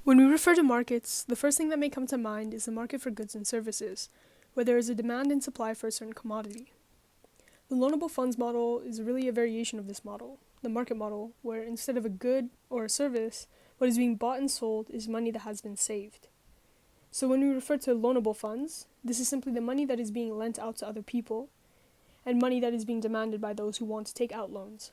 When we refer to markets, the first thing that may come to mind is the market for goods and services, where there is a demand and supply for a certain commodity. The loanable funds model is really a variation of this model, the market model, where instead of a good or a service, what is being bought and sold is money that has been saved. So when we refer to loanable funds, this is simply the money that is being lent out to other people, and money that is being demanded by those who want to take out loans.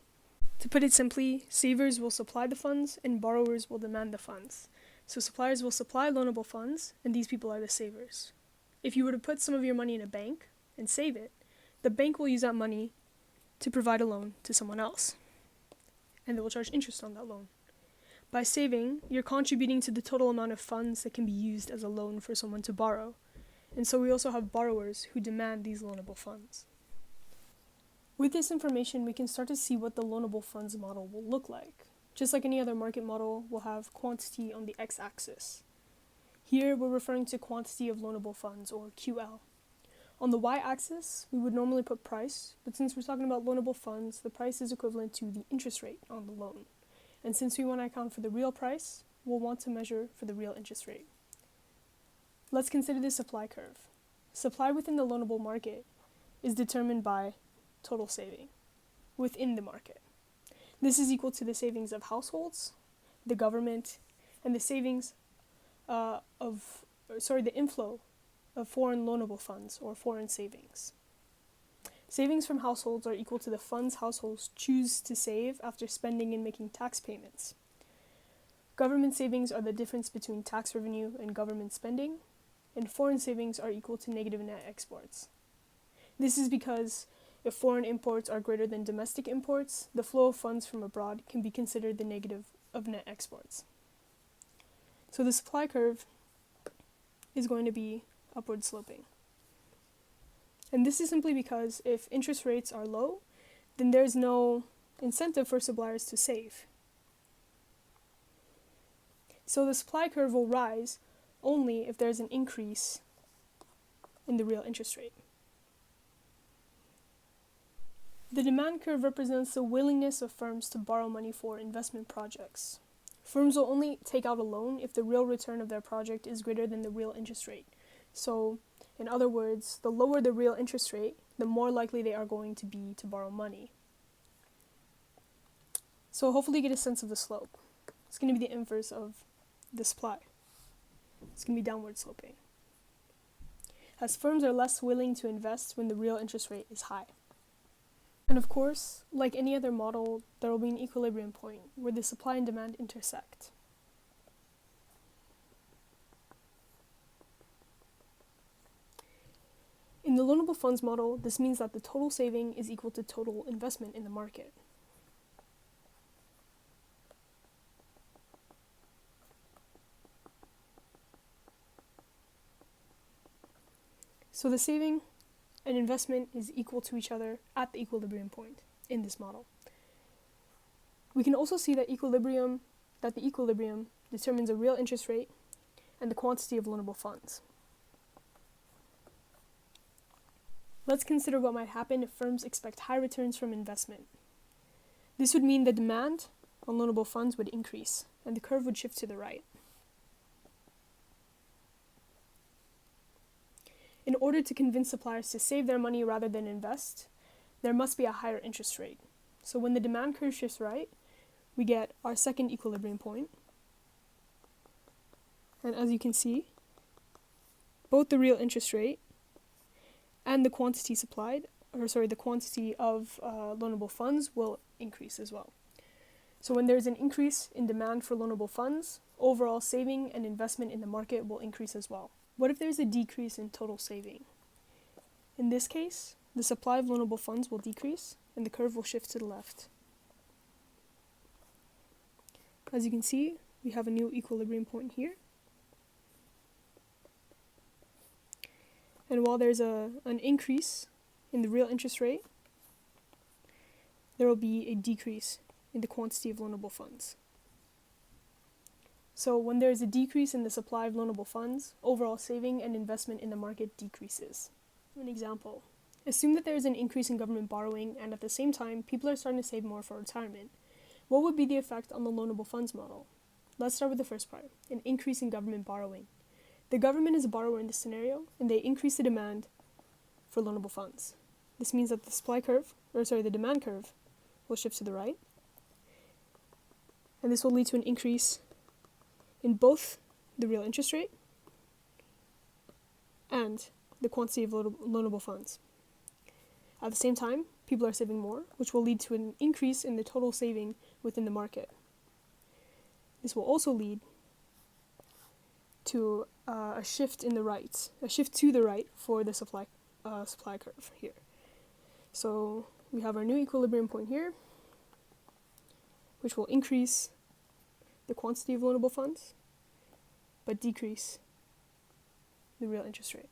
To put it simply, savers will supply the funds and borrowers will demand the funds. So suppliers will supply loanable funds, and these people are the savers. If you were to put some of your money in a bank and save it, the bank will use that money to provide a loan to someone else, and they will charge interest on that loan. By saving, you're contributing to the total amount of funds that can be used as a loan for someone to borrow, and so we also have borrowers who demand these loanable funds. With this information, we can start to see what the loanable funds model will look like. Just like any other market model, we'll have quantity on the x-axis. Here, we're referring to quantity of loanable funds, or QL. On the y-axis, we would normally put price, but since we're talking about loanable funds, the price is equivalent to the interest rate on the loan. And since we want to account for the real price, we'll want to measure for the real interest rate. Let's consider the supply curve. Supply within the loanable market is determined by total saving within the market. This is equal to the savings of households, the government, and the savings the inflow of foreign loanable funds, or foreign savings. Savings from households are equal to the funds households choose to save after spending and making tax payments. Government savings are the difference between tax revenue and government spending, and foreign savings are equal to negative net exports. This is because if foreign imports are greater than domestic imports, the flow of funds from abroad can be considered the negative of net exports. So the supply curve is going to be upward sloping. And this is simply because if interest rates are low, then there's no incentive for suppliers to save. So the supply curve will rise only if there's an increase in the real interest rate. The demand curve represents the willingness of firms to borrow money for investment projects. Firms will only take out a loan if the real return of their project is greater than the real interest rate. So, in other words, the lower the real interest rate, the more likely they are going to be to borrow money. So hopefully you get a sense of the slope. It's going to be the inverse of the supply. It's going to be downward sloping, as firms are less willing to invest when the real interest rate is high. And of course, like any other model, there will be an equilibrium point where the supply and demand intersect. In the loanable funds model, this means that the total saving is equal to total investment in the market. So the saving and investment is equal to each other at the equilibrium point in this model. We can also see that the equilibrium determines a real interest rate and the quantity of loanable funds. Let's consider what might happen if firms expect high returns from investment. This would mean the demand on loanable funds would increase, and the curve would shift to the right. In order to convince suppliers to save their money rather than invest, there must be a higher interest rate. So when the demand curve shifts right, we get our second equilibrium point. And as you can see, both the real interest rate and the quantity the quantity of loanable funds will increase as well. So when there's an increase in demand for loanable funds, overall saving and investment in the market will increase as well. What if there's a decrease in total saving? In this case, the supply of loanable funds will decrease and the curve will shift to the left. As you can see, we have a new equilibrium point here. And while there's an increase in the real interest rate, there will be a decrease in the quantity of loanable funds. So when there is a decrease in the supply of loanable funds, overall saving and investment in the market decreases. An example, assume that there is an increase in government borrowing and at the same time people are starting to save more for retirement. What would be the effect on the loanable funds model? Let's start with the first part, an increase in government borrowing. The government is a borrower in this scenario, and they increase the demand for loanable funds. This means that the demand curve will shift to the right, and this will lead to an increase in both the real interest rate and the quantity of loanable funds. At the same time, people are saving more, which will lead to an increase in the total saving within the market. This will also lead to a shift to the right for the supply curve here. So we have our new equilibrium point here, which will increase the quantity of loanable funds, but decrease the real interest rate.